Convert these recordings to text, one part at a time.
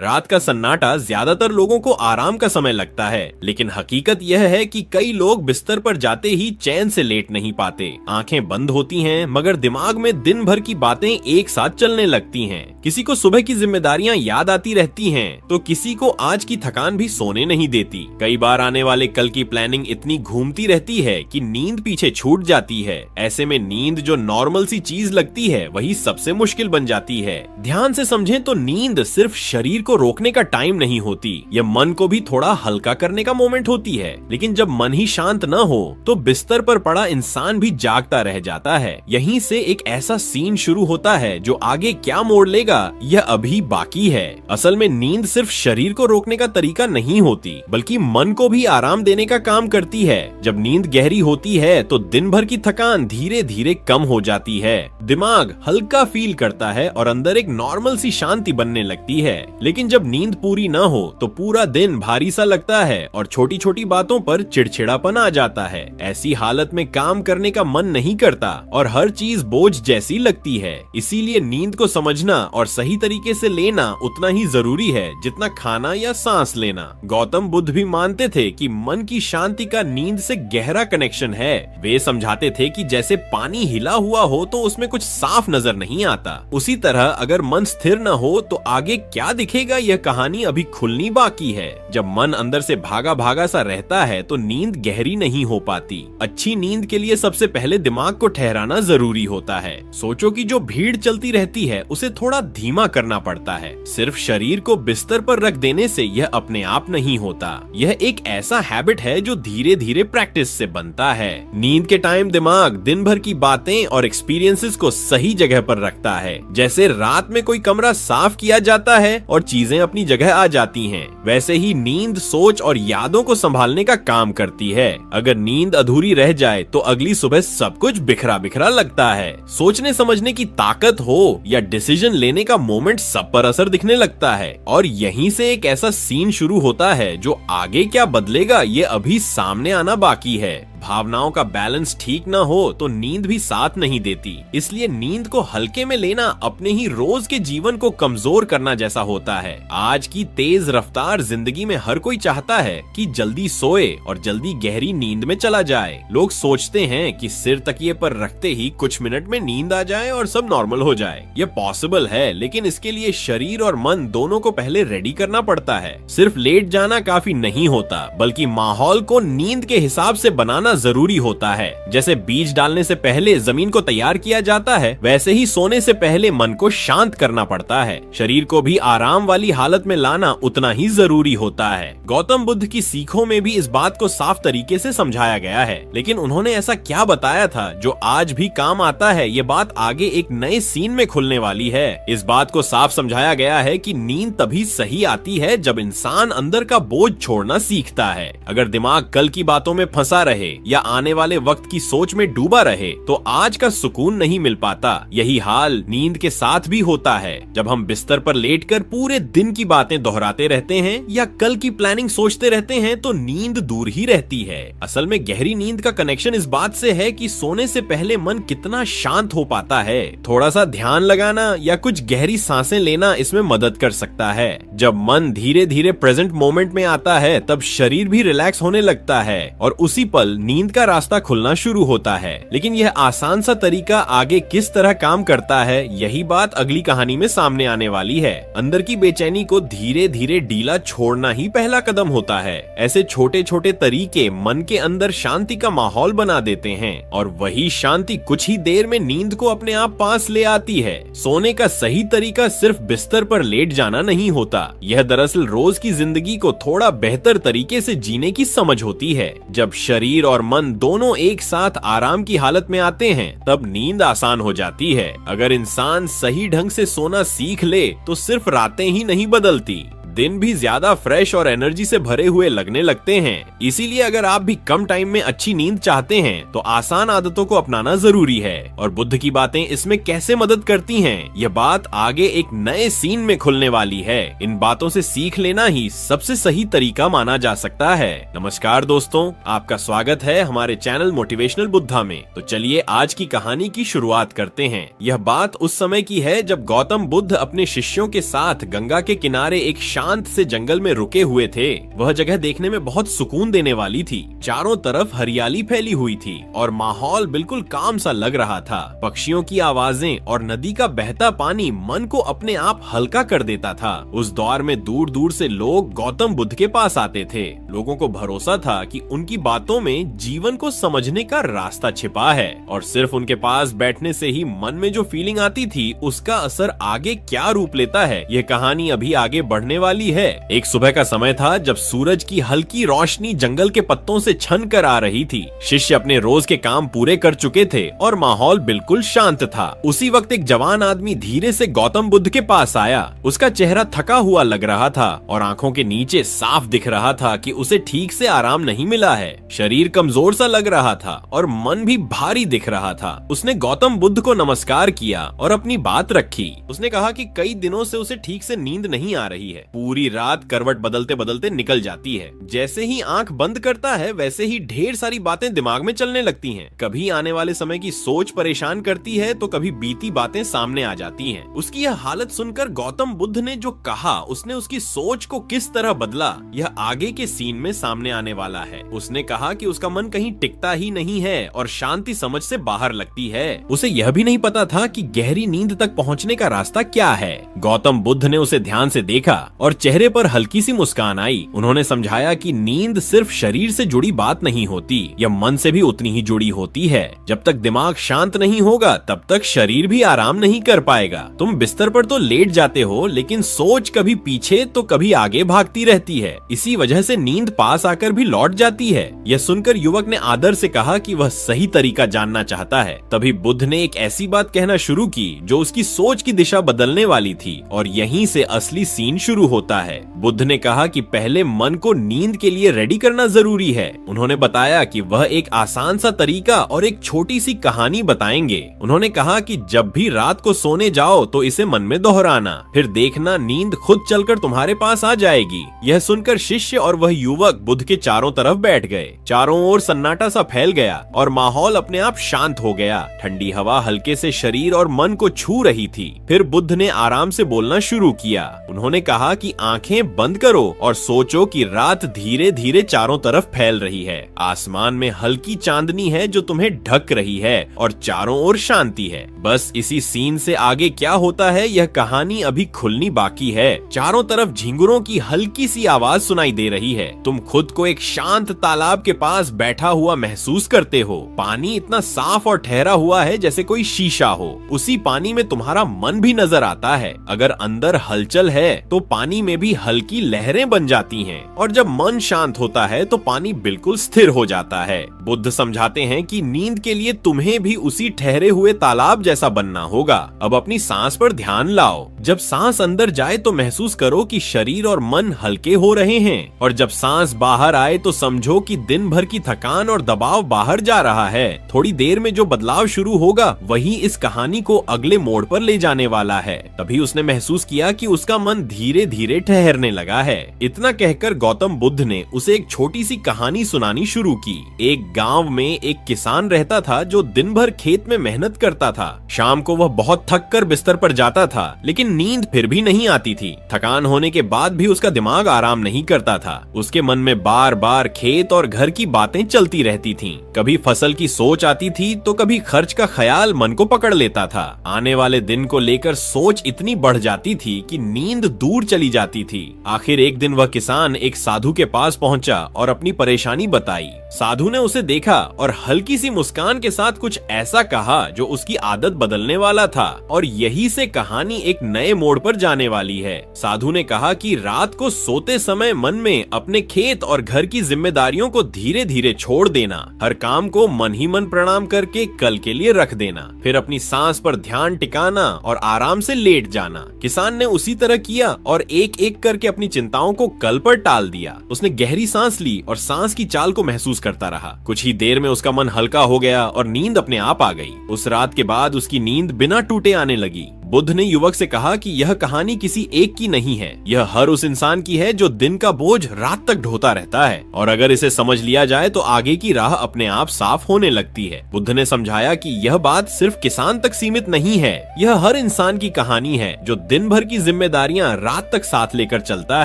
रात का सन्नाटा ज्यादातर लोगों को आराम का समय लगता है, लेकिन हकीकत यह है कि कई लोग बिस्तर पर जाते ही चैन से लेट नहीं पाते। आंखें बंद होती हैं, मगर दिमाग में दिन भर की बातें एक साथ चलने लगती हैं। किसी को सुबह की जिम्मेदारियां याद आती रहती हैं, तो किसी को आज की थकान भी सोने नहीं देती। कई बार आने वाले कल की प्लानिंग इतनी घूमती रहती है कि नींद पीछे छूट जाती है। ऐसे में नींद जो नॉर्मल सी चीज लगती है, वही सबसे मुश्किल बन जाती है। ध्यान से समझें तो नींद सिर्फ शरीर को रोकने का टाइम नहीं होती, यह मन को भी थोड़ा हल्का करने का मोमेंट होती है। लेकिन जब मन ही शांत न हो तो बिस्तर पर पड़ा इंसान भी जागता रह जाता है। यहीं से एक ऐसा सीन शुरू होता है जो आगे क्या मोड़ लेगा यह अभी बाकी है। असल में नींद सिर्फ शरीर को रोकने का तरीका नहीं होती, बल्कि मन को भी आराम देने का काम करती है। जब नींद गहरी होती है तो दिन भर की थकान धीरे धीरे कम हो जाती है, दिमाग हल्का फील करता है और अंदर एक नॉर्मल सी शांति बनने लगती है। लेकिन जब नींद पूरी न हो तो पूरा दिन भारी सा लगता है और छोटी छोटी बातों पर चिड़चिड़ापन आ जाता है। ऐसी हालत में काम करने का मन नहीं करता और हर चीज बोझ जैसी लगती है। इसीलिए नींद को समझना और सही तरीके से लेना उतना ही जरूरी है जितना खाना या सांस लेना। गौतम बुद्ध भी मानते थे कि मन की शांति का नींद से गहरा कनेक्शन है। वे समझाते थे कि जैसे पानी हिला हुआ हो तो उसमें कुछ साफ नजर नहीं आता, उसी तरह अगर मन स्थिर न हो तो आगे क्या दिखेगा यह कहानी अभी खुलनी बाकी है। जब मन अंदर से भागा भागा सा रहता है तो नींद गहरी नहीं हो पाती। अच्छी नींद के लिए सबसे पहले दिमाग को ठहराना जरूरी होता है। सोचो कि जो भीड़ चलती रहती है उसे थोड़ा धीमा करना पड़ता है। सिर्फ शरीर को बिस्तर पर रख देने से यह अपने आप नहीं होता। यह एक ऐसा हैबिट है जो धीरे धीरे प्रैक्टिस से बनता है। नींद के टाइम दिमाग दिन भर की बातें और एक्सपीरियंसेस को सही जगह पर रखता है। जैसे रात में कोई कमरा साफ किया जाता है और चीजें अपनी जगह आ जाती हैं, वैसे ही नींद सोच और यादों को संभालने का काम करती है। अगर नींद अधूरी रह जाए तो अगली सुबह सब कुछ बिखरा बिखरा लगता है। सोचने समझने की ताकत हो या डिसीजन लेने का मोमेंट, सब पर असर दिखने लगता है। और यहीं से एक ऐसा सीन शुरू होता है जो आगे क्या बदलेगा ये अभी सामने आना बाकी है। भावनाओं का बैलेंस ठीक ना हो तो नींद भी साथ नहीं देती। इसलिए नींद को हल्के में लेना अपने ही रोज के जीवन को कमजोर करना जैसा होता है। आज की तेज रफ्तार जिंदगी में हर कोई चाहता है कि जल्दी सोए और जल्दी गहरी नींद में चला जाए। लोग सोचते हैं कि सिर तकिए पर रखते ही कुछ मिनट में नींद आ जाए और सब नॉर्मल हो जाए। यह पॉसिबल है, लेकिन इसके लिए शरीर और मन दोनों को पहले रेडी करना पड़ता है। सिर्फ लेट जाना काफी नहीं होता, बल्कि माहौल को नींद के हिसाब से बनाना जरूरी होता है। जैसे बीज डालने से पहले जमीन को तैयार किया जाता है, वैसे ही सोने से पहले मन को शांत करना पड़ता है। शरीर को भी आराम वाली हालत में लाना उतना ही जरूरी होता है। गौतम बुद्ध की सीखों में भी इस बात को साफ तरीके से समझाया गया है। लेकिन उन्होंने ऐसा क्या बताया था जो आज भी काम आता है, ये बात आगे एक नए सीन में खुलने वाली है। इस बात को साफ समझाया गया है कि नींद तभी सही आती है जब इंसान अंदर का बोझ छोड़ना सीखता है। अगर दिमाग कल की बातों में फंसा रहे या आने वाले वक्त की सोच में डूबा रहे तो आज का सुकून नहीं मिल पाता। यही हाल नींद के साथ भी होता है। जब हम बिस्तर पर लेटकर पूरे दिन की बातें दोहराते रहते हैं या कल की प्लानिंग सोचते रहते हैं तो नींद दूर ही रहती है। असल में गहरी नींद का कनेक्शन इस बात से है कि सोने से पहले मन कितना शांत हो पाता है। थोड़ा सा ध्यान लगाना या कुछ गहरी सांसें लेना इसमें मदद कर सकता है। जब मन धीरे धीरे प्रेजेंट मोमेंट में आता है तब शरीर भी रिलैक्स होने लगता है और उसी पल नींद का रास्ता खुलना शुरू होता है। लेकिन यह आसान सा तरीका आगे किस तरह काम करता है, यही बात अगली कहानी में सामने आने वाली है। अंदर की बेचैनी को धीरे धीरे ढीला छोड़ना ही पहला कदम होता है। ऐसे छोटे छोटे तरीके मन के अंदर शांति का माहौल बना देते हैं और वही शांति कुछ ही देर में नींद को अपने आप पास ले आती है। सोने का सही तरीका सिर्फ बिस्तर पर लेट जाना नहीं होता, यह दरअसल रोज की जिंदगी को थोड़ा बेहतर तरीके से जीने की समझ होती है। जब शरीर और मन दोनों एक साथ आराम की हालत में आते हैं तब नींद आसान हो जाती है। अगर इंसान सही ढंग से सोना सीख ले तो सिर्फ रातें ही नहीं बदलती, दिन भी ज्यादा फ्रेश और एनर्जी से भरे हुए लगने लगते हैं। इसीलिए अगर आप भी कम टाइम में अच्छी नींद चाहते हैं तो आसान आदतों को अपनाना जरूरी है। और बुद्ध की बातें इसमें कैसे मदद करती हैं, यह बात आगे एक नए सीन में खुलने वाली है। इन बातों से सीख लेना ही सबसे सही तरीका माना जा सकता है। नमस्कार दोस्तों, आपका स्वागत है हमारे चैनल मोटिवेशनल बुद्धा में। तो चलिए आज की कहानी की शुरुआत करते हैं। यह बात उस समय की है जब गौतम बुद्ध अपने शिष्यों के साथ गंगा के किनारे एक शांत से जंगल में रुके हुए थे। वह जगह देखने में बहुत सुकून देने वाली थी। चारों तरफ हरियाली फैली हुई थी और माहौल बिल्कुल काम सा लग रहा था। पक्षियों की आवाजें और नदी का बहता पानी मन को अपने आप हल्का कर देता था। उस दौर में दूर दूर से लोग गौतम बुद्ध के पास आते थे। लोगों को भरोसा था कि उनकी बातों में जीवन को समझने का रास्ता छिपा है और सिर्फ उनके पास बैठने से ही मन में जो फीलिंग आती थी उसका असर आगे क्या रूप लेता है, ये कहानी अभी आगे बढ़ने वाली है। एक सुबह का समय था जब सूरज की हल्की रोशनी जंगल के पत्तों से छन कर आ रही थी। शिष्य अपने रोज के काम पूरे कर चुके थे और माहौल बिल्कुल शांत था। उसी वक्त एक जवान आदमी धीरे से गौतम बुद्ध के पास आया। उसका चेहरा थका हुआ लग रहा था और आंखों के नीचे साफ दिख रहा था कि उसे ठीक से आराम नहीं मिला है। शरीर कमजोर सा लग रहा था और मन भी भारी दिख रहा था। उसने गौतम बुद्ध को नमस्कार किया और अपनी बात रखी। उसने कहा कि कई दिनों से उसे ठीक से नींद नहीं आ रही है। पूरी रात करवट बदलते बदलते निकल जाती है। जैसे ही आंख बंद करता है वैसे ही ढेर सारी बातें दिमाग में चलने लगती हैं। कभी आने वाले समय की सोच परेशान करती है तो कभी बीती बातें सामने आ जाती हैं। उसकी यह हालत सुनकर गौतम बुद्ध ने जो कहा, उसने उसकी सोच को किस तरह बदला, यह आगे के सीन में सामने आने वाला है। उसने कहा कि उसका मन कहीं टिकता ही नहीं है और शांति समझ से बाहर लगती है। उसे यह भी नहीं पता था कि गहरी नींद तक पहुंचने का रास्ता क्या है। गौतम बुद्ध ने उसे ध्यान से देखा और चेहरे पर हल्की सी मुस्कान आई। उन्होंने समझाया कि नींद सिर्फ शरीर से जुड़ी बात नहीं होती, यह मन से भी उतनी ही जुड़ी होती है। जब तक दिमाग शांत नहीं होगा तब तक शरीर भी आराम नहीं कर पाएगा। तुम बिस्तर पर तो लेट जाते हो लेकिन सोच कभी पीछे तो कभी आगे भागती रहती है। इसी वजह से नींद पास आकर भी लौट जाती है। यह सुनकर युवक ने आदर से कहा कि वह सही तरीका जानना चाहता है। तभी बुद्ध ने एक ऐसी बात कहना शुरू की जो उसकी सोच की दिशा बदलने वाली थी और यहीं से असली सीन शुरू होता है। बुद्ध ने कहा कि पहले मन को नींद के लिए रेडी करना जरूरी है। उन्होंने बताया कि वह एक आसान सा तरीका और एक छोटी सी कहानी बताएंगे। उन्होंने कहा कि जब भी रात को सोने जाओ तो इसे मन में दोहराना, फिर देखना नींद खुद चलकर तुम्हारे पास आ जाएगी। यह सुनकर शिष्य और वह युवक बुद्ध के चारों तरफ बैठ गए। चारों ओर सन्नाटा सा फैल गया और माहौल अपने आप शांत हो गया। ठंडी हवा हल्के से शरीर और मन को छू रही थी। फिर बुद्ध ने आराम से बोलना शुरू किया। उन्होंने कहा कि आंखें बंद करो और सोचो कि रात धीरे धीरे चारों तरफ फैल रही है। आसमान में हल्की चांदनी है जो तुम्हें ढक रही है और चारों ओर शांति है। बस इसी सीन से आगे क्या होता है यह कहानी अभी खुलनी बाकी है। चारों तरफ झिंगुरों की हल्की सी आवाज सुनाई दे रही है। तुम खुद को एक शांत तालाब के पास बैठा हुआ महसूस करते हो। पानी इतना साफ और ठहरा हुआ है जैसे कोई शीशा हो। उसी पानी में तुम्हारा मन भी नजर आता है। अगर अंदर हलचल है तो पानी में भी हल्की लहरें बन जाती हैं और जब मन शांत होता है तो पानी बिल्कुल स्थिर हो जाता है। बुद्ध समझाते हैं कि नींद के लिए तुम्हें भी उसी ठहरे हुए तालाब जैसा बनना होगा। अब अपनी सांस पर ध्यान लाओ। जब सांस अंदर जाए तो महसूस करो कि शरीर और मन हल्के हो रहे हैं और जब सांस बाहर आए तो समझो कि दिन भर की थकान और दबाव बाहर जा रहा है। थोड़ी देर में जो बदलाव शुरू होगा वही इस कहानी को अगले मोड़ पर ले जाने वाला है। तभी उसने महसूस किया कि उसका मन धीरे धीरे ठहरने लगा है। इतना कहकर गौतम बुद्ध ने उसे एक छोटी सी कहानी सुनानी शुरू की। एक गांव में एक किसान रहता था जो दिन भर खेत में मेहनत करता था। शाम को वह बहुत थक कर बिस्तर पर जाता था लेकिन नींद फिर भी नहीं आती थी। थकान होने के बाद भी उसका दिमाग आराम नहीं करता था। उसके मन में बार बार खेत और घर की बातें चलती रहती थीं। कभी फसल की सोच आती थी तो कभी खर्च का ख्याल मन को पकड़ लेता था। आने वाले दिन को लेकर सोच इतनी बढ़ जाती थी कि नींद दूर चली जाती थी। आखिर एक दिन वह किसान एक साधु के पास पहुंचा और अपनी परेशानी बताई। साधु ने उसे देखा और हल्की सी मुस्कान के साथ कुछ ऐसा कहा जो उसकी आदत बदलने वाला था और यही से कहानी एक नए मोड़ पर जाने वाली है। साधु ने कहा कि रात को सोते समय मन में अपने खेत और घर की जिम्मेदारियों को धीरे धीरे छोड़ देना। हर काम को मन ही मन प्रणाम करके कल के लिए रख देना। फिर अपनी सांस पर ध्यान टिकाना और आराम से लेट जाना। किसान ने उसी तरह किया और एक एक करके अपनी चिंताओं को कल पर टाल दिया। उसने गहरी सांस ली और सांस की चाल को महसूस करता रहा। कुछ ही देर में उसका मन हल्का हो गया और नींद अपने आप आ गई। उस रात के बाद उसकी नींद बिना टूटे आने लगी। बुद्ध ने युवक से कहा कि यह कहानी किसी एक की नहीं है, यह हर उस इंसान की है जो दिन का बोझ रात तक ढोता रहता है, और अगर इसे समझ लिया जाए तो आगे की राह अपने आप साफ होने लगती है। बुद्ध ने समझाया कि यह बात सिर्फ किसान तक सीमित नहीं है, यह हर इंसान की कहानी है जो दिन भर की जिम्मेदारियां रात तक साथ लेकर चलता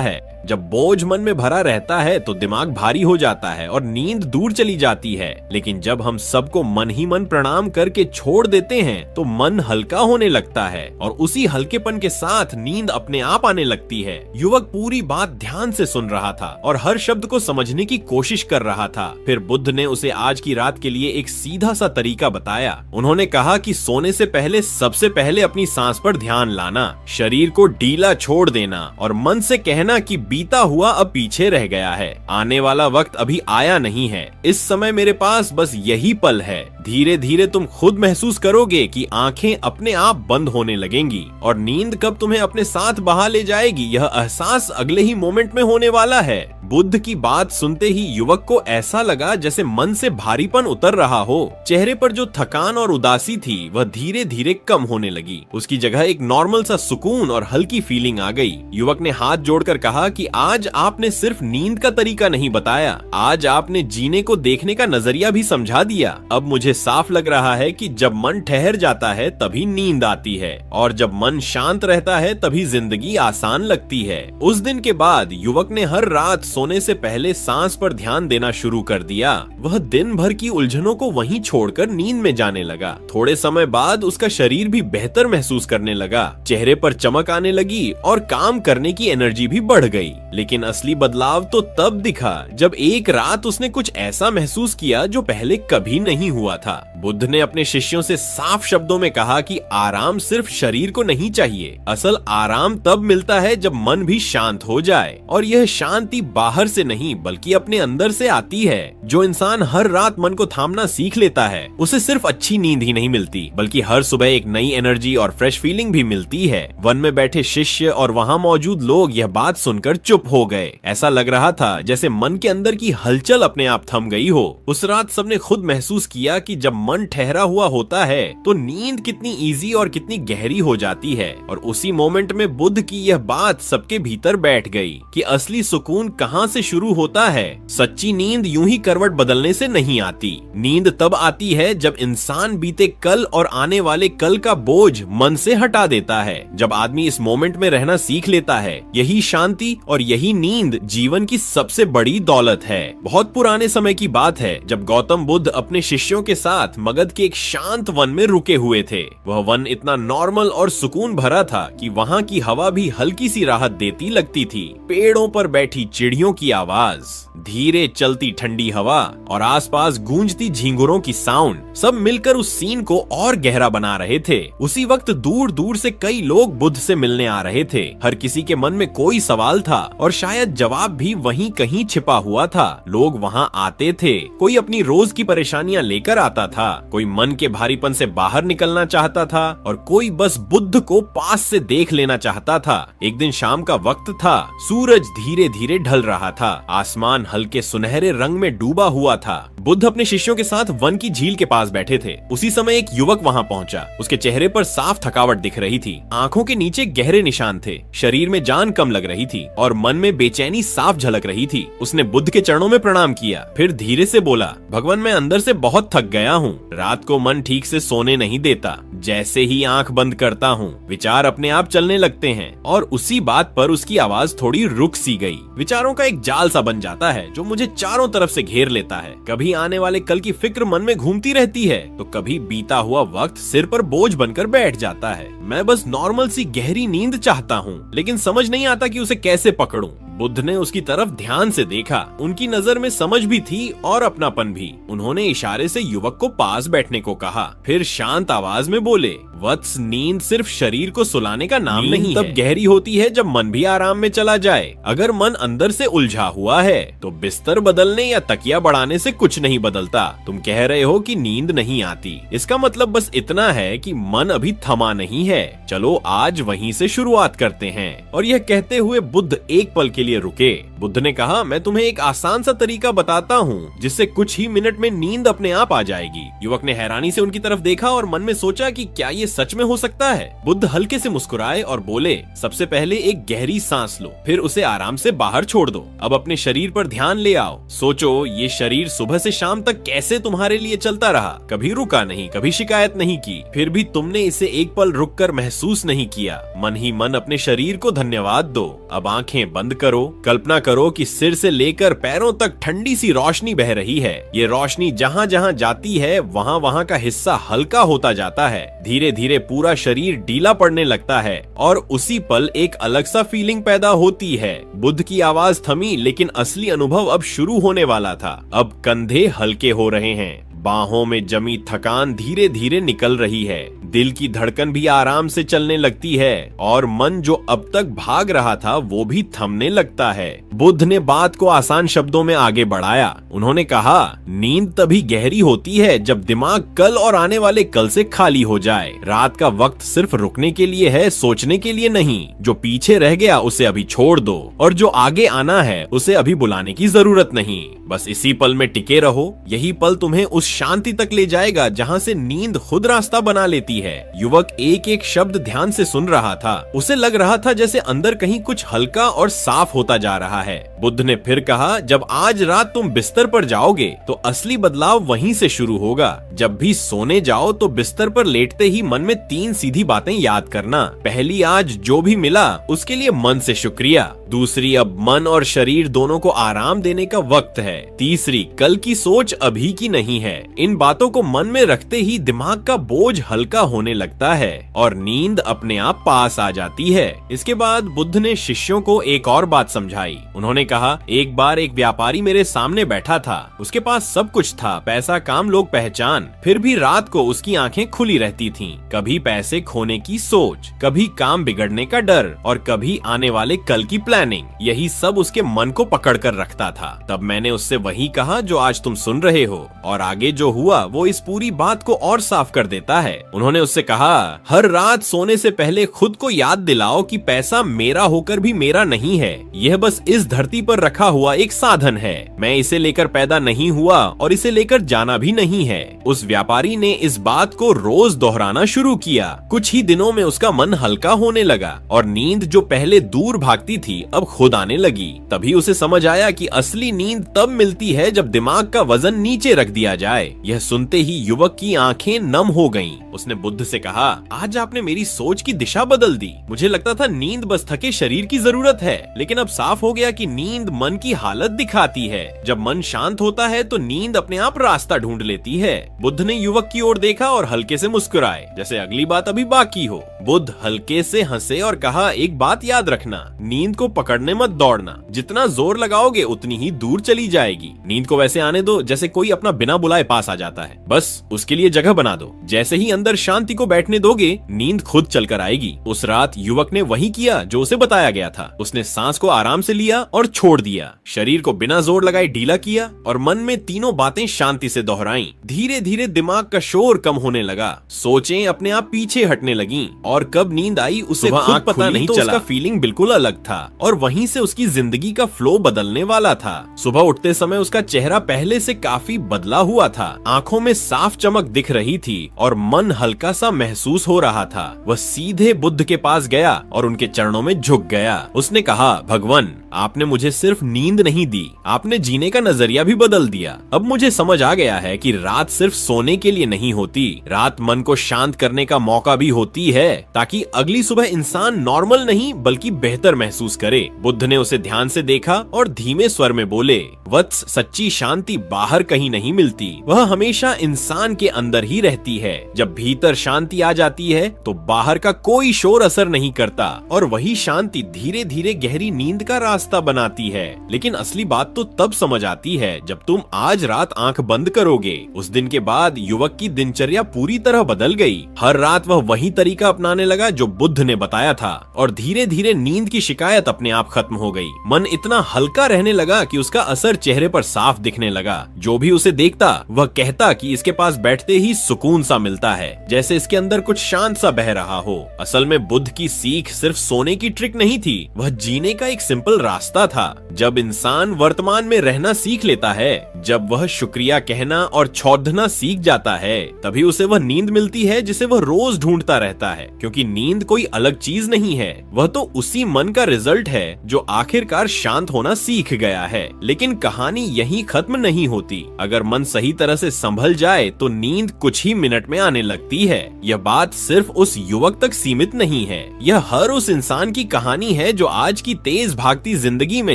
है। जब बोझ मन में भरा रहता है तो दिमाग भारी हो जाता है और नींद दूर चली जाती है, लेकिन जब हम सबको मन ही मन प्रणाम करके छोड़ देते हैं तो मन हल्का होने लगता है और उसी हल्केपन के साथ नींद अपने आप आने लगती है। युवक पूरी बात ध्यान से सुन रहा था और हर शब्द को समझने की कोशिश कर रहा था। फिर बुद्ध ने उसे आज की रात के लिए एक सीधा सा तरीका बताया। उन्होंने कहा कि सोने से पहले सबसे पहले अपनी सांस पर ध्यान लाना, शरीर को ढीला छोड़ देना और मन से कहना कि बीता हुआ अब पीछे रह गया है, आने वाला वक्त अभी आया नहीं है, इस समय मेरे पास बस यही पल है। धीरे धीरे तुम खुद महसूस करोगे कि आंखें अपने आप बंद होने लगेंगी और नींद कब तुम्हें अपने साथ बहा ले जाएगी, यह एहसास अगले ही मोमेंट में होने वाला है। बुद्ध की बात सुनते ही युवक को ऐसा लगा जैसे मन से भारीपन उतर रहा हो। चेहरे पर जो थकान और उदासी थी वह धीरे धीरे कम होने लगी। उसकी जगह एक नॉर्मल सा सुकून और हल्की फीलिंग आ गई। युवक ने हाथ जोड़कर कहा कि आज आपने सिर्फ नींद का तरीका नहीं बताया, आज आपने जीने को देखने का नजरिया भी समझा दिया। अब मुझे साफ लग रहा है कि जब मन ठहर जाता है तभी नींद आती है और जब मन शांत रहता है तभी जिंदगी आसान लगती है। उस दिन के बाद युवक ने हर रात सोने से पहले सांस पर ध्यान देना शुरू कर दिया। वह दिन भर की उलझनों को वहीं छोड़कर नींद में जाने लगा। थोड़े समय बाद उसका शरीर भी बेहतर महसूस करने लगा, चेहरे पर चमक आने लगी और काम करने की एनर्जी भी बढ़ गई। लेकिन असली बदलाव तो तब दिखा जब एक रात उसने कुछ ऐसा महसूस किया जो पहले कभी नहीं हुआ था। बुद्ध ने अपने शिष्यों से साफ शब्दों में कहा कि आराम सिर्फ शरीर को नहीं चाहिए, असल आराम तब मिलता है जब मन भी शांत हो जाए, और यह शांति बाहर से नहीं बल्कि अपने अंदर से आती है। जो इंसान हर रात मन को थामना सीख लेता है उसे सिर्फ अच्छी नींद ही नहीं मिलती बल्कि हर सुबह एक नई एनर्जी और फ्रेश फीलिंग भी मिलती है। वन में बैठे शिष्य और वहाँ मौजूद लोग यह बात सुनकर चुप हो गए। ऐसा लग रहा था जैसे मन के अंदर की हलचल अपने आप थम गई हो। उस रात सबने खुद महसूस किया कि जब मन ठहरा हुआ होता है तो नींद कितनी इजी और कितनी गहरी हो जाती है, और उसी मोमेंट में बुद्ध की यह बात सबके भीतर बैठ गई कि असली सुकून कहाँ से शुरू होता है। सच्ची नींद यूं ही करवट बदलने से नहीं आती। नींद तब आती है जब इंसान बीते कल और आने वाले कल का बोझ मन से हटा देता है। जब आदमी इस मोमेंट में रहना सीख लेता है, यही शांति और यही नींद जीवन की सबसे बड़ी दौलत है। बहुत पुराने समय की बात है जब गौतम बुद्ध अपने शिष्यों के साथ मगध के एक शांत वन में रुके हुए थे। वह वन इतना नॉर्मल और सुकून भरा था कि वहाँ की हवा भी हल्की सी राहत देती लगती थी। पेड़ों पर बैठी चिड़ियों की आवाज, धीरे चलती ठंडी हवा और आसपास गूंजती झींगुरों की साउंड, सब मिलकर उस सीन को और गहरा बना रहे थे। उसी वक्त दूर दूर से कई लोग बुद्ध से मिलने आ रहे थे। हर किसी के मन में कोई सवाल था और शायद जवाब भी वहीं कहीं छिपा हुआ था। लोग वहाँ आते थे, कोई अपनी रोज की परेशानियां लेकर आता था, कोई मन के भारीपन से बाहर निकलना चाहता था और कोई बस बुद्ध को पास से देख लेना चाहता था। एक दिन शाम का वक्त था, सूरज धीरे धीरे ढल रहा था, आसमान हल्के सुनहरे रंग में डूबा हुआ था। बुद्ध अपने शिष्यों के साथ वन की झील के पास बैठे थे। उसी समय एक युवक वहाँ पहुँचा। उसके चेहरे पर साफ थकावट दिख रही थी, आंखों के नीचे गहरे निशान थे, शरीर में जान कम लग रही थी और मन में बेचैनी साफ झलक रही थी। उसने बुद्ध के चरणों में प्रणाम किया, फिर धीरे से बोला, भगवान मैं अंदर से बहुत थक गया हूँ। रात को मन ठीक से सोने नहीं देता। जैसे ही आंख बंद करता हूँ विचार अपने आप चलने लगते हैं। और उसी बात पर उसकी आवाज थोड़ी रुक सी गई। विचारों का एक जाल सा बन जाता है जो मुझे चारों तरफ से घेर लेता है। कभी आने वाले कल की फिक्र मन में घूमती रहती है तो कभी बीता हुआ वक्त सिर पर बोझ बनकर बैठ जाता है। मैं बस नॉर्मल सी गहरी नींद चाहता हूँ लेकिन समझ नहीं आता कि उसे कैसे पकड़ूं। बुद्ध ने उसकी तरफ ध्यान से देखा। उनकी नजर में समझ भी थी और अपनापन भी। उन्होंने इशारे से युवक को पास बैठने को कहा, फिर शांत आवाज में बोले, वत्स, नींद सिर्फ शरीर को सुलाने का नाम नहीं है। तब गहरी होती है जब मन भी आराम में चला जाए। अगर मन अंदर से उलझा हुआ है तो बिस्तर बदलने या तकिया बढ़ाने से कुछ नहीं बदलता। तुम कह रहे हो कि नींद नहीं आती, इसका मतलब बस इतना है कि मन अभी थमा नहीं है। चलो आज वहीं से शुरुआत करते हैं। और यह कहते हुए बुद्ध एक पल के लिए रुके। बुद्ध ने कहा, मैं तुम्हें एक आसान सा तरीका बताता हूँ जिससे कुछ ही मिनट में नींद अपने आप आ जाएगी। युवक ने हैरानी से उनकी तरफ देखा और मन में सोचा कि क्या ये सच में हो सकता है। बुद्ध हल्के से मुस्कुराए और बोले, सबसे पहले एक गहरी सांस लो, फिर उसे आराम से बाहर छोड़ दो। अब अपने शरीर पर ध्यान ले आओ। सोचो ये शरीर सुबह से शाम तक कैसे तुम्हारे लिए चलता रहा, कभी रुका नहीं, कभी शिकायत नहीं की, फिर भी तुमने इसे एक पल रुककर महसूस नहीं किया। मन ही मन अपने शरीर को धन्यवाद दो। अब आंखें बंद करो। कल्पना करो कि सिर से लेकर पैरों तक ठंडी सी रोशनी बह रही है। ये रोशनी जहाँ जहाँ जाती है वहाँ वहाँ का हिस्सा हल्का होता जाता है। धीरे धीरे पूरा शरीर ढीला पड़ने लगता है और उसी पल एक अलग सा फीलिंग पैदा होती है। बुद्ध की आवाज थमी, लेकिन असली अनुभव अब शुरू होने वाला था। अब कंधे हल्के हो रहे हैं, बाहों में जमी थकान धीरे धीरे निकल रही है, दिल की धड़कन भी आराम से चलने लगती है और मन जो अब तक भाग रहा था वो भी थमने लगता है। बुद्ध ने बात को आसान शब्दों में आगे बढ़ाया। उन्होंने कहा, नींद तभी गहरी होती है जब दिमाग कल और आने वाले कल से खाली हो जाए। रात का वक्त सिर्फ रुकने के लिए है, सोचने के लिए नहीं। जो पीछे रह गया उसे अभी छोड़ दो और जो आगे आना है उसे अभी बुलाने की जरूरत नहीं। बस इसी पल में टिके रहो। यही पल तुम्हें उस शांति तक ले जाएगा जहाँ से नींद खुद रास्ता बना लेती है। युवक एक एक शब्द ध्यान से सुन रहा था। उसे लग रहा था जैसे अंदर कहीं कुछ हल्का और साफ होता जा रहा है। बुद्ध ने फिर कहा, जब आज रात तुम बिस्तर पर जाओगे तो असली बदलाव वहीं से शुरू होगा। जब भी सोने जाओ तो बिस्तर पर लेटते ही मन में 3 सीधी बातें याद करना। पहली, आज जो भी मिला उसके लिए मन से शुक्रिया। दूसरी, अब मन और शरीर दोनों को आराम देने का वक्त है। तीसरी, कल की सोच अभी की नहीं है। इन बातों को मन में रखते ही दिमाग का बोझ हल्का होने लगता है और नींद अपने आप पास आ जाती है। इसके बाद बुद्ध ने शिष्यों को एक और बात समझाई। उन्होंने कहा, एक बार एक व्यापारी मेरे सामने बैठा था। उसके पास सब कुछ था, पैसा, काम, लोग, पहचान। फिर भी रात को उसकी आंखें खुली रहती थीं। कभी पैसे खोने की सोच, कभी काम बिगड़ने का डर और कभी आने वाले कल की प्लानिंग। यही सब उसके मन को पकड़ कर रखता था। तब मैंने उससे वही कहा जो आज तुम सुन रहे हो, और आगे जो हुआ वो इस पूरी बात को और साफ कर देता है। उन्होंने उससे कहा, हर रात सोने से पहले खुद को याद दिलाओ कि पैसा मेरा होकर भी मेरा नहीं है। यह बस इस धरती पर रखा हुआ एक साधन है। मैं इसे लेकर पैदा नहीं हुआ और इसे लेकर जाना भी नहीं है। उस व्यापारी ने इस बात को रोज दोहराना शुरू किया। कुछ ही दिनों में उसका मन हल्का होने लगा और नींद जो पहले दूर भागती थी अब खुद आने लगी। तभी उसे समझ आया कि असली नींद तब मिलती है जब दिमाग का वजन नीचे रख दिया जाए। यह सुनते ही युवक की आंखें नम हो गईं। उसने बुद्ध से कहा, आज आपने मेरी सोच की दिशा बदल दी। मुझे लगता था नींद बस थके शरीर की जरूरत है, लेकिन अब साफ हो गया कि नींद मन की हालत दिखाती है। जब मन शांत होता है तो नींद अपने आप रास्ता ढूंढ लेती है। बुद्ध ने युवक की ओर देखा और हल्के से मुस्कुराए, जैसे अगली बात अभी बाकी हो। बुद्ध हल्के से हंसे और कहा, एक बात याद रखना, नींद को पकड़ने मत दौड़ना। जितना जोर लगाओगे उतनी ही दूर चली जाएगी। नींद को वैसे आने दो जैसे कोई अपना बिना बुलाए पास आ जाता है। बस उसके लिए जगह बना दो। जैसे ही अंदर शांति को बैठने दोगे, नींद खुद चलकर आएगी। उस रात युवक ने वही किया जो उसे बताया गया था। उसने सांस को आराम से लिया और छोड़ दिया। शरीर को बिना जोर लगाए ढीला किया और मन में तीनों बातें शांति से दोहराई। धीरे धीरे दिमाग का शोर कम होने लगा। सोचें अपने आप पीछे हटने लगीं और कब नींद आई उसे खुद पता नहीं चला। उसका फीलिंग बिल्कुल अलग था और वहीं से उसकी जिंदगी का फ्लो बदलने वाला था। सुबह उठते समय उसका चेहरा पहले से काफी बदला हुआ था। आंखों में साफ चमक दिख रही थी और मन हल्का सा महसूस हो रहा था। वह सीधे बुद्ध के पास गया और उनके चरणों में झुक गया। उसने कहा, भगवान, आपने मुझे सिर्फ नींद नहीं दी, आपने जीने का नजरिया भी बदल दिया। अब मुझे समझ आ गया है कि रात सिर्फ सोने के लिए नहीं होती, रात मन को शांत करने का मौका भी होती है, ताकि अगली सुबह इंसान नॉर्मल नहीं बल्कि बेहतर महसूस करे। बुद्ध ने उसे ध्यान से देखा और धीमे स्वर में बोले, वत्स, सच्ची शांति बाहर कहीं नहीं मिलती, वह हमेशा इंसान के अंदर ही रहती है। जब भीतर शांति आ जाती है तो बाहर का कोई शोर असर नहीं करता और वही शांति धीरे धीरे गहरी नींद का रास्ता बनाती आती है, लेकिन असली बात तो तब समझ आती है जब तुम आज रात आंख बंद करोगे। उस दिन के बाद युवक की दिनचर्या पूरी तरह बदल गई। हर रात वह वही तरीका अपनाने लगा जो बुद्ध ने बताया था, और धीरे धीरे नींद की शिकायत अपने आप खत्म हो गई। मन इतना हल्का रहने लगा कि उसका असर चेहरे पर साफ दिखने लगा। जो भी उसे देखता वह कहता कि इसके पास बैठते ही सुकून सा मिलता है, जैसे इसके अंदर कुछ शांत सा बह रहा हो। असल में बुद्ध की सीख सिर्फ सोने की ट्रिक नहीं थी, वह जीने का एक सिंपल रास्ता था। जब इंसान वर्तमान में रहना सीख लेता है, जब वह शुक्रिया कहना और छौंकना सीख जाता है, तभी उसे वह नींद मिलती है जिसे वह रोज ढूंढता रहता है। क्योंकि नींद कोई अलग चीज नहीं है, वह तो उसी मन का रिजल्ट है जो आखिरकार शांत होना सीख गया है। लेकिन कहानी यहीं खत्म नहीं होती। अगर मन सही तरह से संभल जाए तो नींद कुछ ही मिनट में आने लगती है। यह बात सिर्फ उस युवक तक सीमित नहीं है, यह हर उस इंसान की कहानी है जो आज की तेज भागती जिंदगी में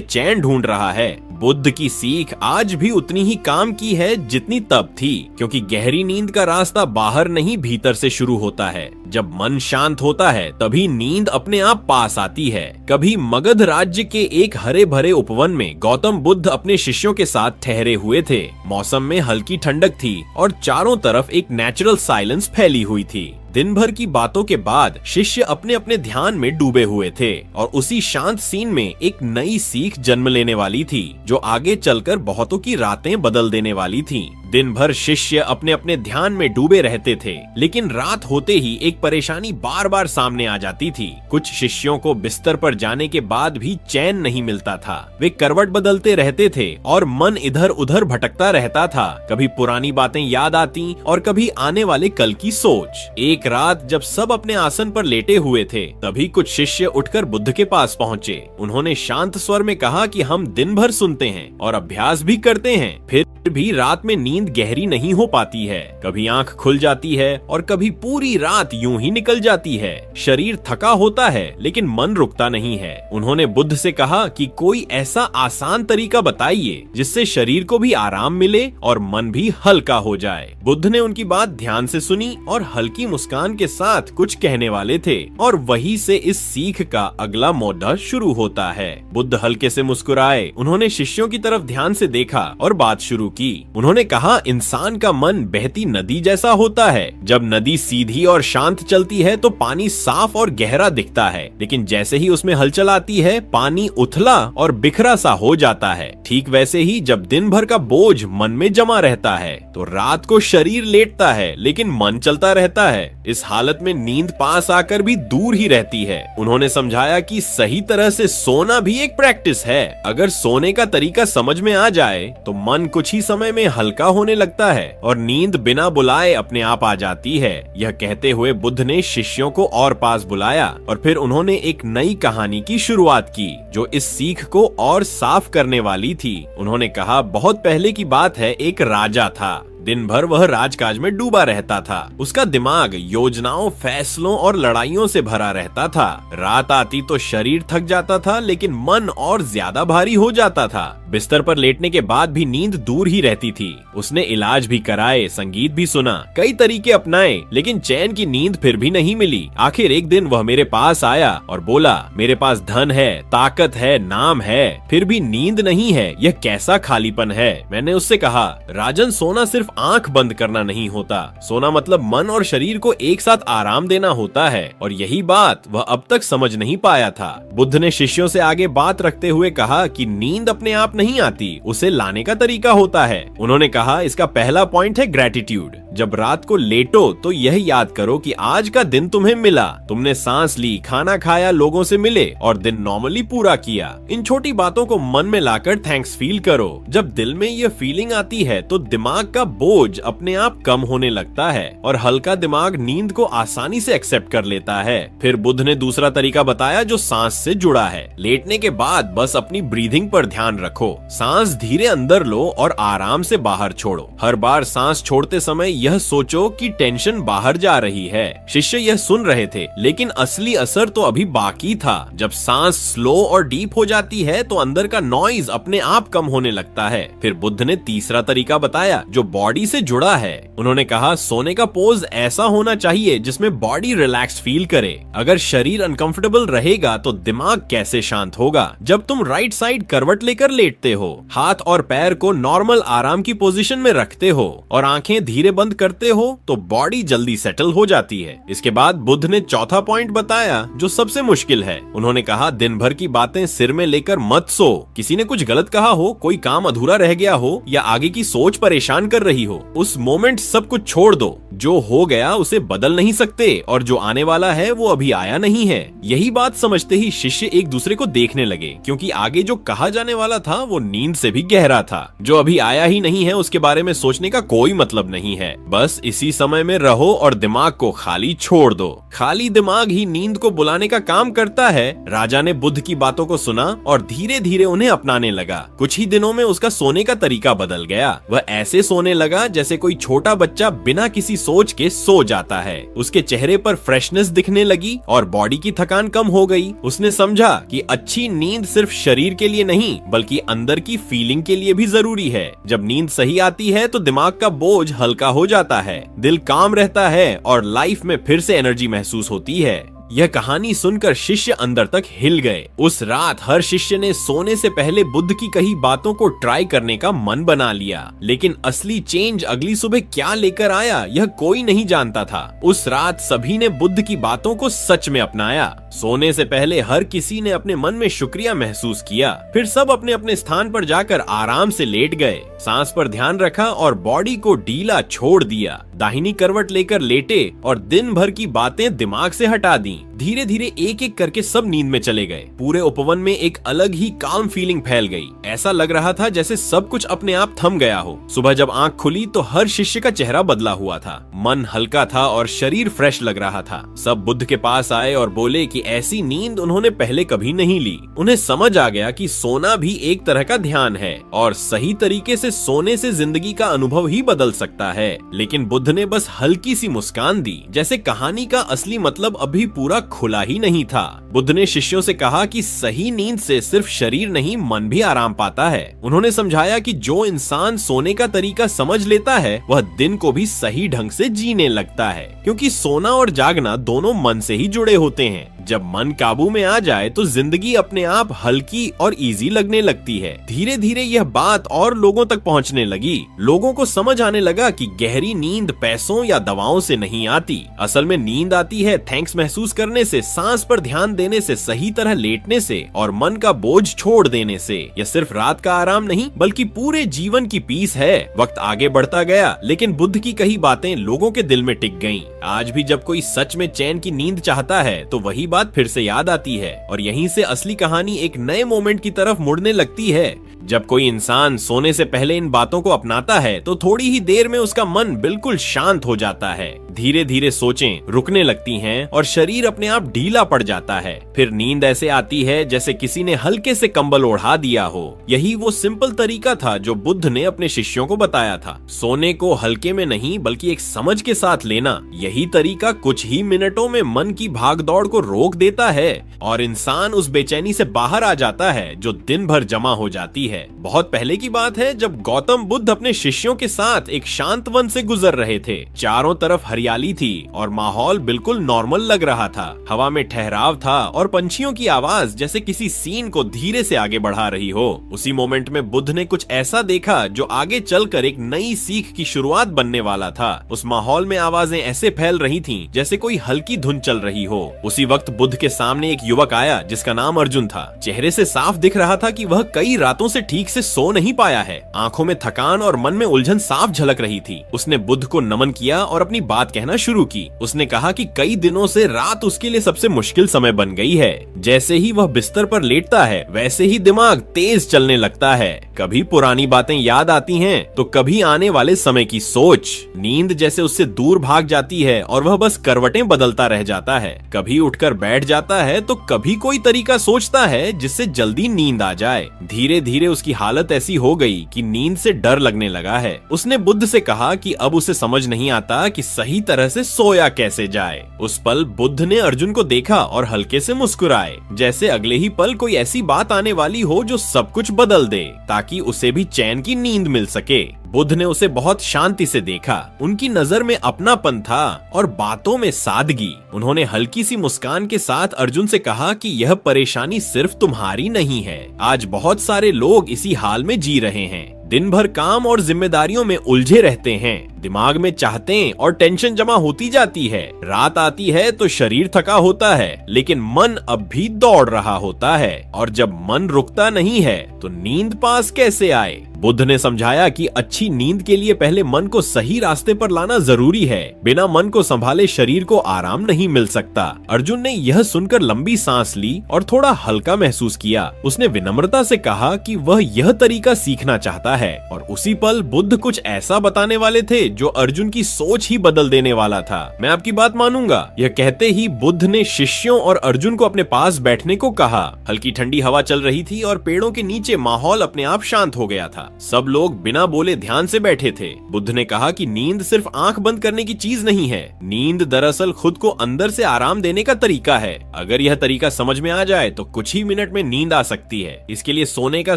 चैन ढूंढ रहा है। बुद्ध की सीख आज भी उतनी ही काम की है जितनी तब थी, क्योंकि गहरी नींद का रास्ता बाहर नहीं भीतर से शुरू होता है। जब मन शांत होता है तभी नींद अपने आप पास आती है। कभी मगध राज्य के एक हरे भरे उपवन में गौतम बुद्ध अपने शिष्यों के साथ ठहरे हुए थे। मौसम में हल्की ठंडक थी और चारों तरफ एक नेचुरल साइलेंस फैली हुई थी। दिन भर की बातों के बाद शिष्य अपने अपने ध्यान में डूबे हुए थे, और उसी शांत सीन में एक नई सीख जन्म लेने वाली थी जो आगे चलकर बहुतों की रातें बदल देने वाली थी। दिन भर शिष्य अपने अपने ध्यान में डूबे रहते थे, लेकिन रात होते ही एक परेशानी बार बार सामने आ जाती थी। कुछ शिष्यों को बिस्तर पर जाने के बाद भी चैन नहीं मिलता था। वे करवट बदलते रहते थे और मन इधर उधर भटकता रहता था। कभी पुरानी बातें याद आती और कभी आने वाले कल की सोच। एक रात जब सब अपने आसन पर लेटे हुए थे, तभी कुछ शिष्य उठकर बुद्ध के पास पहुंचे। उन्होंने शांत स्वर में कहा कि हम दिन भर सुनते हैं और अभ्यास भी करते हैं, फिर भी रात में नींद गहरी नहीं हो पाती है। कभी आंख खुल जाती है और कभी पूरी रात यूं ही निकल जाती है। शरीर थका होता है लेकिन मन रुकता नहीं है। उन्होंने बुद्ध से कहा कि कोई ऐसा आसान तरीका बताइए जिससे शरीर को भी आराम मिले और मन भी हल्का हो जाए। बुद्ध ने उनकी बात ध्यान से सुनी और हल्की मुस्कान के साथ कुछ कहने वाले थे, और वहीं से इस सीख का अगला मोड़ शुरू होता है। बुद्ध हल्के से मुस्कुराए, उन्होंने शिष्यों की तरफ ध्यान से देखा और बात शुरू की। उन्होंने कहा, इंसान का मन बहती नदी जैसा होता है। जब नदी सीधी और शांत चलती है तो पानी साफ और गहरा दिखता है, लेकिन जैसे ही उसमें हलचल आती है पानी उथला और बिखरा सा हो जाता है। ठीक वैसे ही जब दिन भर का बोझ मन में जमा रहता है तो रात को शरीर लेटता है लेकिन मन चलता रहता है। इस हालत में नींद पास आकर भी दूर ही रहती है। उन्होंने समझाया कि सही तरह से सोना भी एक प्रैक्टिस है। अगर सोने का तरीका समझ में आ जाए तो मन कुछ ही समय में हल्का होने लगता है और नींद बिना बुलाए अपने आप आ जाती है। यह कहते हुए बुद्ध ने शिष्यों को और पास बुलाया और फिर उन्होंने एक नई कहानी की शुरुआत की जो इस सीख को और साफ करने वाली थी। उन्होंने कहा, बहुत पहले की बात है, एक राजा था। दिन भर वह राजकाज में डूबा रहता था। उसका दिमाग योजनाओं, फैसलों और लड़ाइयों से भरा रहता था। रात आती तो शरीर थक जाता था लेकिन मन और ज्यादा भारी हो जाता था। बिस्तर पर लेटने के बाद भी नींद दूर ही रहती थी। उसने इलाज भी कराए, संगीत भी सुना, कई तरीके अपनाए, लेकिन चैन की नींद फिर भी नहीं मिली। आखिर एक दिन वह मेरे पास आया और बोला, मेरे पास धन है, ताकत है, नाम है, फिर भी नींद नहीं है। यह कैसा खालीपन है। मैंने उससे कहा, राजन, सोना सिर्फ आंख बंद करना नहीं होता। सोना मतलब मन और शरीर को एक साथ आराम देना होता है, और यही बात वह अब तक समझ नहीं पाया था। बुद्ध ने शिष्यों से आगे बात रखते हुए कहा कि नींद अपने आप नहीं आती, उसे लाने का तरीका होता है। उन्होंने कहा, इसका पहला पॉइंट है ग्रेटिट्यूड। जब रात को लेटो तो यह याद करो कि आज का दिन तुम्हें मिला, तुमने सांस ली, खाना खाया, लोगों से मिले और दिन नॉर्मली पूरा किया। इन छोटी बातों को मन में लाकर थैंक्स फील करो। जब दिल में यह फीलिंग आती है तो दिमाग का बोझ अपने आप कम होने लगता है और हल्का दिमाग नींद को आसानी से एक्सेप्ट कर लेता है। फिर बुद्ध ने दूसरा तरीका बताया जो सांस से जुड़ा है। लेटने के बाद बस अपनी ब्रीदिंग पर ध्यान रखो। सांस धीरे अंदर लो और आराम से बाहर छोड़ो। हर बार सांस छोड़ते समय यह सोचो कि टेंशन बाहर जा रही है। शिष्य यह सुन रहे थे, लेकिन असली असर तो अभी बाकी था। जब सांस स्लो और डीप हो जाती है तो अंदर का नॉइज अपने आप कम होने लगता है। फिर बुद्ध ने तीसरा तरीका बताया जो बॉडी से जुड़ा है। उन्होंने कहा सोने का पोज ऐसा होना चाहिए जिसमें बॉडी रिलैक्स फील करे। अगर शरीर अनकंफर्टेबल रहेगा तो दिमाग कैसे शांत होगा। जब तुम राइट साइड करवट लेकर लेटते हो, हाथ और पैर को नॉर्मल आराम की पोजीशन में रखते हो और आंखें धीरे बंद करते हो तो बॉडी जल्दी सेटल हो जाती है। इसके बाद बुद्ध ने चौथा पॉइंट बताया जो सबसे मुश्किल है। उन्होंने कहा दिन भर की बातें सिर में लेकर मत सो। किसी ने कुछ गलत कहा हो, कोई काम अधूरा रह गया हो या आगे की सोच परेशान कर रही हो, उस मोमेंट सब कुछ छोड़ दो। जो हो गया उसे बदल नहीं सकते और जो आने वाला है वो अभी आया नहीं है। यही बात समझते ही शिष्य एक दूसरे को देखने लगे, क्योंकि आगे जो कहा जाने वाला था वो नींद से भी गहरा था। जो अभी आया ही नहीं है उसके बारे में सोचने का कोई मतलब नहीं है। बस इसी समय में रहो और दिमाग को खाली छोड़ दो। खाली दिमाग ही नींद को बुलाने का काम करता है। राजा ने बुद्ध की बातों को सुना और धीरे धीरे उन्हें अपनाने लगा। कुछ ही दिनों में उसका सोने का तरीका बदल गया। वह ऐसे सोने लगा जैसे कोई छोटा बच्चा बिना किसी सोच के सो जाता है। उसके चेहरे पर फ्रेशनेस दिखने लगी और बॉडी की थकान कम हो गई। उसने समझा कि अच्छी नींद सिर्फ शरीर के लिए नहीं बल्कि अंदर की फीलिंग के लिए भी जरूरी है। जब नींद सही आती है तो दिमाग का बोझ हल्का हो जाता है, दिल काम रहता है और लाइफ में फिर से एनर्जी महसूस होती है। यह कहानी सुनकर शिष्य अंदर तक हिल गए। उस रात हर शिष्य ने सोने से पहले बुद्ध की कही बातों को ट्राई करने का मन बना लिया, लेकिन असली चेंज अगली सुबह क्या लेकर आया यह कोई नहीं जानता था। उस रात सभी ने बुद्ध की बातों को सच में अपनाया। सोने से पहले हर किसी ने अपने मन में शुक्रिया महसूस किया। फिर सब अपने अपने स्थान पर जाकर आराम से लेट गए, सांस पर ध्यान रखा और बॉडी को ढीला छोड़ दिया। दाहिनी करवट लेकर लेटे और दिन भर की बातें दिमाग से हटा दी। धीरे धीरे एक एक करके सब नींद में चले गए। पूरे उपवन में एक अलग ही काम फीलिंग फैल गई। ऐसा लग रहा था जैसे सब कुछ अपने आप थम गया हो। सुबह जब आंख खुली तो हर शिष्य का चेहरा बदला हुआ था। मन हल्का था और शरीर फ्रेश लग रहा था। सब बुद्ध के पास आए और बोले कि ऐसी नींद उन्होंने पहले कभी नहीं ली। उन्हें समझ आ गया कि सोना भी एक तरह का ध्यान है और सही तरीके से सोने से जिंदगी का अनुभव ही बदल सकता है। लेकिन बुद्ध ने बस हल्की सी मुस्कान दी, जैसे कहानी का असली मतलब अभी पूरा खुला ही नहीं था। बुद्ध ने शिष्यों से कहा कि सही नींद से सिर्फ शरीर नहीं मन भी आराम पाता है। उन्होंने समझाया कि जो इंसान सोने का तरीका समझ लेता है वह दिन को भी सही ढंग से जीने लगता है, क्योंकि सोना और जागना दोनों मन से ही जुड़े होते हैं। जब मन काबू में आ जाए तो जिंदगी अपने आप हल्की और इजी लगने लगती है। धीरे धीरे यह बात और लोगों तक पहुंचने लगी। लोगों को समझ आने लगा कि गहरी नींद पैसों या दवाओं से नहीं आती। असल में नींद आती है थैंक्स महसूस करने से, सांस पर ध्यान देने से, सही तरह लेटने से और मन का बोझ छोड़ देने से। यह सिर्फ रात का आराम नहीं बल्कि पूरे जीवन की पीस है। वक्त आगे बढ़ता गया लेकिन बुद्ध की कही बातें लोगों के दिल में टिक गईं। आज भी जब कोई सच में चैन की नींद चाहता है तो वही बात फिर से याद आती है और यहीं से असली कहानी एक नए मोमेंट की तरफ मुड़ने लगती है। जब कोई इंसान सोने से पहले इन बातों को अपनाता है तो थोड़ी ही देर में उसका मन बिल्कुल शांत हो जाता है। धीरे धीरे सोचें रुकने लगती हैं और शरीर अपने आप ढीला पड़ जाता है। फिर नींद ऐसे आती है जैसे किसी ने हल्के से कंबल ओढ़ा दिया हो। यही वो सिंपल तरीका था जो बुद्ध ने अपने शिष्यों को बताया था। सोने को हल्के में नहीं बल्कि एक समझ के साथ लेना, यही तरीका कुछ ही मिनटों में मन की भागदौड़ को रोक देता है और इंसान उस बेचैनी से बाहर आ जाता है जो दिन भर जमा हो जाती है। बहुत पहले की बात है जब गौतम बुद्ध अपने शिष्यों के साथ एक शांत वन से गुजर रहे थे। चारों तरफ हरियाली थी और माहौल बिल्कुल नॉर्मल लग रहा था। हवा में ठहराव था और पंछियों की आवाज जैसे किसी सीन को धीरे से आगे बढ़ा रही हो। उसी मोमेंट में बुद्ध ने कुछ ऐसा देखा जो आगे चलकर एक नई सीख की शुरुआत बनने वाला था। उस माहौल में आवाजें ऐसे फैल रही थीं जैसे कोई हल्की धुन चल रही हो। उसी वक्त बुद्ध के सामने एक युवक आया जिसका नाम अर्जुन था। चेहरे से साफ दिख रहा था कि वह कई रातों से ठीक से सो नहीं पाया है। आंखों में थकान और मन में उलझन साफ झलक रही थी। उसने बुद्ध को नमन किया और अपनी बात कहना शुरू की। उसने कहा कि कई दिनों से रात उसके लिए सबसे मुश्किल समय बन गई है। जैसे ही वह बिस्तर पर लेटता है वैसे ही दिमाग तेज चलने लगता है। कभी पुरानी बातें याद आती हैं तो कभी आने वाले समय की सोच। नींद जैसे उससे दूर भाग जाती है और वह बस करवटें बदलता रह जाता है। कभी उठकर बैठ जाता है तो कभी कोई तरीका सोचता है जिससे जल्दी नींद आ जाए। धीरे धीरे उसकी हालत ऐसी हो गई कि नींद से डर लगने लगा है। उसने बुद्ध से कहा कि अब उसे समझ नहीं आता कि सही तरह से सोया कैसे जाए। उस पल बुद्ध ने अर्जुन को देखा और हल्के से मुस्कुराए, जैसे अगले ही पल कोई ऐसी बात आने वाली हो जो सब कुछ बदल दे, ताकि उसे भी चैन की नींद मिल सके। बुद्ध ने उसे बहुत शांति से देखा। उनकी नजर में अपनापन था और बातों में सादगी। उन्होंने हल्की सी मुस्कान के साथ अर्जुन से कहा कि यह परेशानी सिर्फ तुम्हारी नहीं है। आज बहुत सारे लोग इसी हाल में जी रहे हैं। दिन भर काम और जिम्मेदारियों में उलझे रहते हैं। दिमाग में चाहतें और टेंशन जमा होती जाती है। रात आती है तो शरीर थका होता है, लेकिन मन अब भी दौड़ रहा होता है। और जब मन रुकता नहीं है तो नींद पास कैसे आए? बुद्ध ने समझाया कि अच्छी नींद के लिए पहले मन को सही रास्ते पर लाना जरूरी है। बिना मन को संभाले शरीर को आराम नहीं मिल सकता। अर्जुन ने यह सुनकर लंबी सांस ली और थोड़ा हल्का महसूस किया। उसने विनम्रता से कहा कि वह यह तरीका सीखना चाहता है। और उसी पल बुद्ध कुछ ऐसा बताने वाले थे जो अर्जुन की सोच ही बदल देने वाला था। मैं आपकी बात मानूंगा। यह कहते ही बुद्ध ने शिष्यों और अर्जुन को अपने पास बैठने को कहा। हल्की ठंडी हवा चल रही थी और पेड़ों के नीचे माहौल अपने आप शांत हो गया था। सब लोग बिना बोले ध्यान से बैठे थे। बुद्ध ने कहा कि नींद सिर्फ आंख बंद करने की चीज नहीं है। नींद दरअसल खुद को अंदर से आराम देने का तरीका है। अगर यह तरीका समझ में आ जाए तो कुछ ही मिनट में नींद आ सकती है। इसके लिए सोने का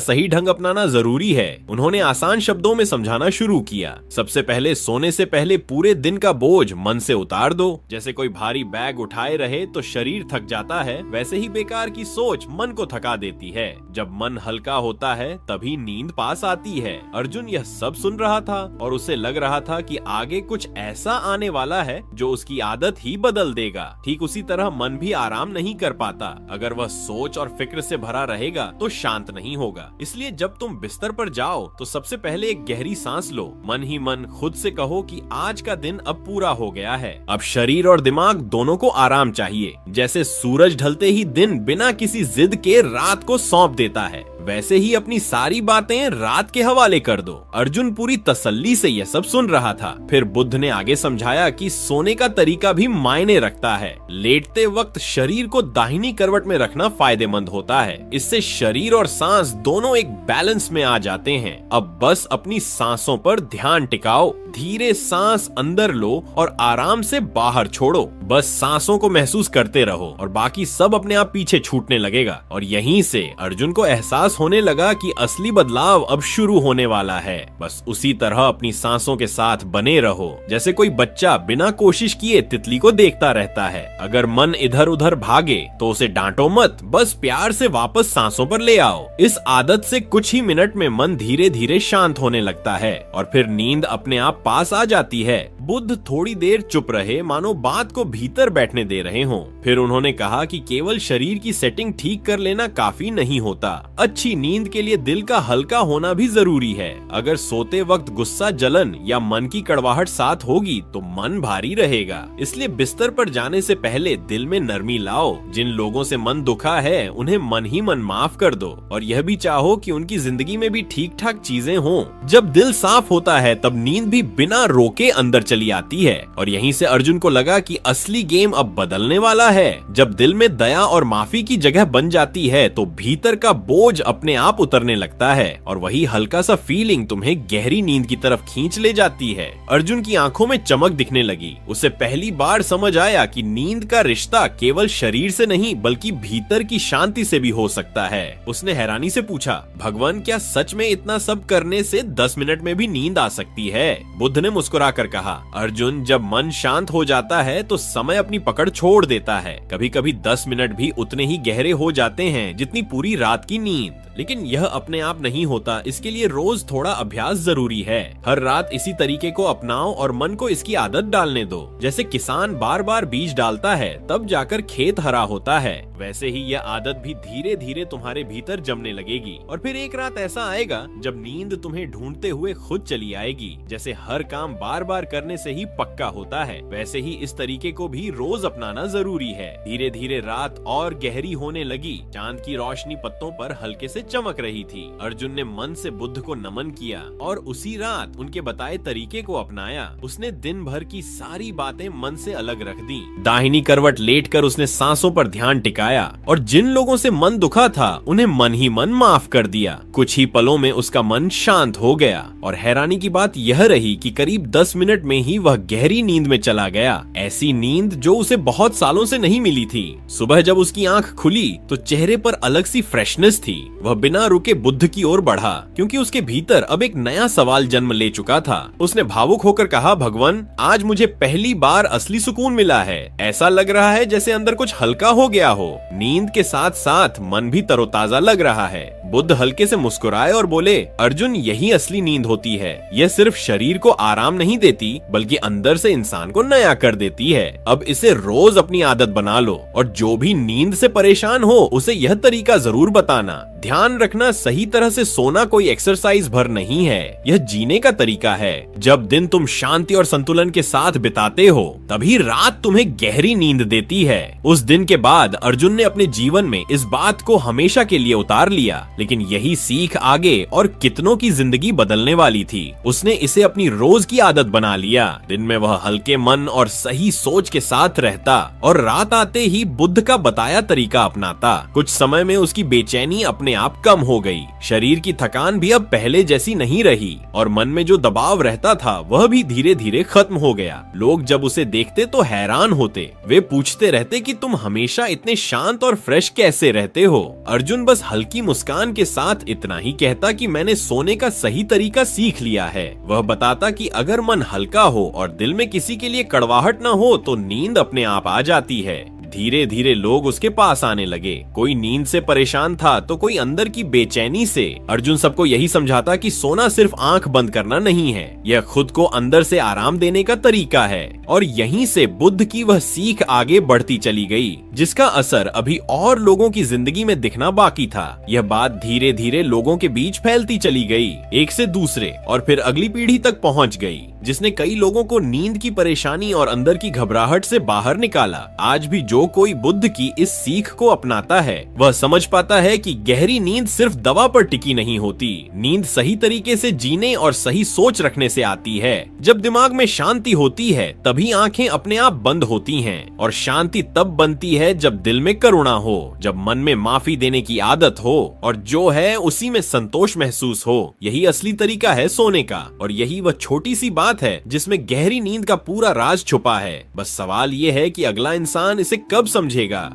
सही ढंग अपनाना जरूरी है। उन्होंने आसान शब्दों में समझाना शुरू किया। सबसे पहले सोने से पहले पूरे दिन का बोझ मन से उतार दो। जैसे कोई भारी बैग उठाए रहे तो शरीर थक जाता है, वैसे ही बेकार की सोच मन को थका देती है। जब मन हल्का होता है तभी नींद पास आती है। अर्जुन यह सब सुन रहा था और उसे लग रहा था कि आगे कुछ ऐसा आने वाला है जो उसकी आदत ही बदल देगा। ठीक उसी तरह मन भी आराम नहीं कर पाता। अगर वह सोच और फिक्र से भरा रहेगा तो शांत नहीं होगा। इसलिए जब तुम बिस्तर पर जाओ तो सबसे पहले एक गहरी सांस लो। मन ही मन खुद से कहो कि आज का दिन अब पूरा हो गया है। अब शरीर और दिमाग दोनों को आराम चाहिए। जैसे सूरज ढलते ही दिन बिना किसी जिद के रात को सौंप देता है, वैसे ही अपनी सारी बातें रात के हवाले कर दो। अर्जुन पूरी तसल्ली से यह सब सुन रहा था। फिर बुद्ध ने आगे समझाया कि सोने का तरीका भी मायने रखता है। लेटते वक्त शरीर को दाहिनी करवट में रखना फायदेमंद होता है। इससे शरीर और सांस दोनों एक बैलेंस में आ जाते हैं। अब बस अपनी सांसों पर ध्यान टिकाओ। धीरे सांस अंदर लो और आराम से बाहर छोड़ो। बस सांसों को महसूस करते रहो और बाकी सब अपने आप पीछे छूटने लगेगा। और यहीं से अर्जुन को एहसास होने लगा कि असली बदलाव अब शुरू होने वाला है। बस उसी तरह अपनी सांसों के साथ बने रहो, जैसे कोई बच्चा बिना कोशिश किए तितली को देखता रहता है। अगर मन इधर उधर भागे तो उसे डांटो मत, बस प्यार से वापस सांसों पर ले आओ। इस आदत से कुछ ही मिनट में मन धीरे धीरे शांत होने लगता है और फिर नींद अपने आप पास आ जाती है। बुद्ध थोड़ी देर चुप रहे, मानो बात को भीतर बैठने दे रहे हों। फिर उन्होंने कहा कि केवल शरीर की सेटिंग ठीक कर लेना काफी नहीं होता। अच्छी नींद के लिए दिल का हल्का होना भी जरूरी है। अगर सोते वक्त गुस्सा, जलन या मन की कड़वाहट साथ होगी तो मन भारी रहेगा। इसलिए बिस्तर पर जाने से पहले दिल में नरमी लाओ। जिन लोगों से मन दुखा है उन्हें मन ही मन माफ कर दो और यह भी चाहो कि उनकी जिंदगी में भी ठीक ठाक चीजें हों। जब दिल साफ होता है तब नींद भी बिना रोके अंदर चली आती है। और यहीं से अर्जुन को लगा कि असली गेम अब बदलने वाला है। जब दिल में दया और माफी की जगह बन जाती है तो भीतर का बोझ अपने आप उतरने लगता है और वही हल्का सा फीलिंग तुम्हें गहरी नींद की तरफ खींच ले जाती है। अर्जुन की आंखों में चमक दिखने लगी। उसे पहली बार समझ आया कि नींद का रिश्ता केवल शरीर से नहीं बल्कि भीतर की शांति से भी हो सकता है। उसने हैरानी से पूछा, भगवान क्या सच में इतना सब करने से 10 मिनट में भी नींद आ सकती है? बुद्ध ने मुस्कुरा कर कहा, अर्जुन जब मन शांत हो जाता है तो समय अपनी पकड़ छोड़ देता है। कभी कभी 10 मिनट भी उतने ही गहरे हो जाते हैं जितनी पूरी रात की नींद। लेकिन यह अपने आप नहीं होता, इसके लिए रोज थोड़ा अभ्यास जरूरी है। हर रात इसी तरीके को अपनाओ और मन को इसकी आदत डालने दो। जैसे किसान बार बार बीज डालता है तब जाकर खेत हरा होता है, वैसे ही यह आदत भी धीरे धीरे तुम्हारे भीतर जमने लगेगी। और फिर एक रात ऐसा आएगा जब नींद तुम्हें ढूंढते हुए खुद चली आएगी। जैसे हर काम बार बार करने से ही पक्का होता है, वैसे ही इस तरीके को भी रोज अपनाना जरूरी है। धीरे धीरे रात और गहरी होने लगी। चांद की रोशनी पत्तों पर हल्के से चमक रही थी। अर्जुन ने मन से बुद्ध को नमन किया और उसी रात उनके बताए तरीके को अपनाया। उसने दिन भर की सारी बातें मन से अलग रख दी। दाहिनी करवट लेटकर उसने सांसों पर ध्यान टिकाया और जिन लोगों से मन दुखा था उन्हें मन ही मन माफ कर दिया। कुछ ही पलों में उसका मन शांत हो गया और हैरानी की बात यह रही कि करीब 10 मिनट में ही वह गहरी नींद में चला गया। ऐसी नींद जो उसे बहुत सालों से नहीं मिली थी। सुबह जब उसकी आंख खुली तो चेहरे पर अलग सी फ्रेशनेस थी। वह बिना रुके बुद्ध की ओर बढ़ा क्योंकि उसके भीतर अब एक नया सवाल जन्म ले चुका था। उसने भावुक होकर कहा, भगवान, आज मुझे पहली बार असली सुकून मिला है। ऐसा लग रहा है जैसे अंदर कुछ हल्का हो गया हो। नींद के साथ साथ मन भी तरोताजा लग रहा है। बुद्ध हल्के से मुस्कुराए और बोले, अर्जुन, यही असली नींद होती है। यह सिर्फ शरीर को आराम नहीं देती बल्कि अंदर से इंसान को नया कर देती है। अब इसे रोज अपनी आदत बना लो और जो भी नींद से परेशान हो उसे यह तरीका जरूर बताना। ध्यान रखना, सही तरह से सोना कोई एक्सरसाइज भर नहीं है, यह जीने का तरीका है। जब दिन तुम शांति और संतुलन के साथ बिताते हो तभी रात तुम्हें गहरी नींद देती है। उस दिन के बाद अर्जुन ने अपने जीवन में इस बात को हमेशा के लिए उतार लिया, लेकिन यही सीख आगे और कितनों की जिंदगी बदलने वाली थी। उसने इसे अपनी रोज की आदत बना लिया। दिन में वह हल्के मन और सही सोच के साथ रहता और रात आते ही बुद्ध का बताया तरीका अपनाता। कुछ समय में उसकी बेचैनी अपने आप कम हो गई। शरीर की थकान भी अब पहले जैसी नहीं रही और मन में जो दबाव रहता था वह भी धीरे धीरे खत्म हो गया। लोग जब उसे देखते तो हैरान होते। वे पूछते रहते कि तुम हमेशा इतने शांत और फ्रेश कैसे रहते हो। अर्जुन बस हल्की मुस्कान के साथ इतना ही कहता कि मैंने सोने का सही तरीका सीख लिया है। वह बताता कि अगर मन हल्का हो और दिल में किसी के लिए कड़वाहट न हो तो नींद अपने आप आ जाती है। धीरे धीरे लोग उसके पास आने लगे। कोई नींद से परेशान था तो कोई अंदर की बेचैनी से। अर्जुन सबको यही समझाता कि सोना सिर्फ आंख बंद करना नहीं है, यह खुद को अंदर से आराम देने का तरीका है। और यहीं से बुद्ध की वह सीख आगे बढ़ती चली गई, जिसका असर अभी और लोगों की जिंदगी में दिखना बाकी था। यह बात धीरे धीरे लोगों के बीच फैलती चली गई, एक से दूसरे और फिर अगली पीढ़ी तक पहुंच गई, जिसने कई लोगों को नींद की परेशानी और अंदर की घबराहट से बाहर निकाला। आज भी जो कोई बुद्ध की इस सीख को अपनाता है वह समझ पाता है कि गहरी नींद सिर्फ दवा पर टिकी नहीं होती। नींद सही तरीके से जीने और सही सोच रखने से आती है। जब दिमाग में शांति होती है तभी आंखें अपने आप बंद होती हैं और शांति तब बनती है जब दिल में करुणा हो, जब मन में माफी देने की आदत हो और जो है उसी में संतोष महसूस हो। यही असली तरीका है सोने का और यही वह छोटी सी बात है जिसमें गहरी नींद का पूरा राज छुपा है। बस सवाल ये है कि अगला इंसान इसे कब समझेगा।